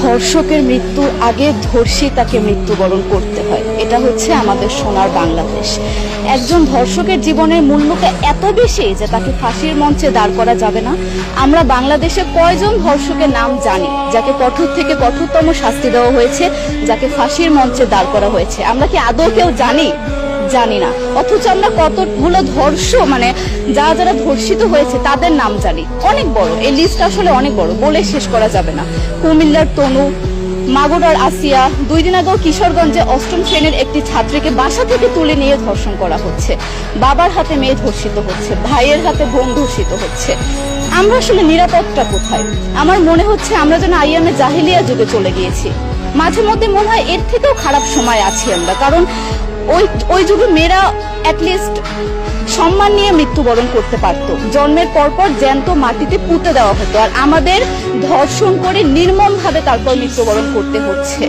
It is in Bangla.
ধর্ষকের মৃত্যুর আগে ধর্ষিতাকে মৃত্যুবরণ করতে হয়। এটা হচ্ছে আমাদের সোনার বাংলাদেশ। একজন ধর্ষকের জীবনের মূল্যটা এত বেশি যে তাকে ফাঁসির মঞ্চে দাঁড় করা যাবে না। আমরা বাংলাদেশে কয়জন ধর্ষকের নাম জানি যাকে কঠোর থেকে কঠোরতম শাস্তি দেওয়া হয়েছে, যাকে ফাঁসির মঞ্চে দাঁড় করা হয়েছে? আমরা কি আদৌ কেউ জানি? জানি না। অথচ আমরা কতগুলো যারা ধর্ষিত হয়েছে তাদের নাম জানি। অনেক বড় এই লিস্ট, আসলে অনেক বড়, বলে শেষ করা যাবে না। কুমিল্লার তনু, মাগুরার আসিয়া, 2 দিন আগেও কিশোরগঞ্জে 8ম শ্রেণীর একটি ছাত্রীকে বাসা থেকে তুলে নিয়ে ধর্ষণ করা হচ্ছে। বাবার হাতে মেয়ে ধর্ষিত হচ্ছে, ভাইয়ের হাতে বোন ধর্ষিত হচ্ছে। আমরা আসলে নিরাপদটা কোথায়? আমার মনে হচ্ছে আমরা যেন আইয়ামে জাহিলিয়া যুগে চলে গিয়েছি। মাঝে মধ্যে মনে হয় এর থেকেও খারাপ সময় আছি আমরা, কারণ ওই যুগে মেয়েরা অ্যাটলিস্ট সম্মান নিয়ে মৃত্যুবরণ করতে পারত। জন্মের পরপর জ্যান্ত মাটিতে পুঁতে দেওয়া হতো, আর আমাদের ধর্ষণ করে নির্মমভাবে তারপর মৃত্যুবরণ করতে হচ্ছে।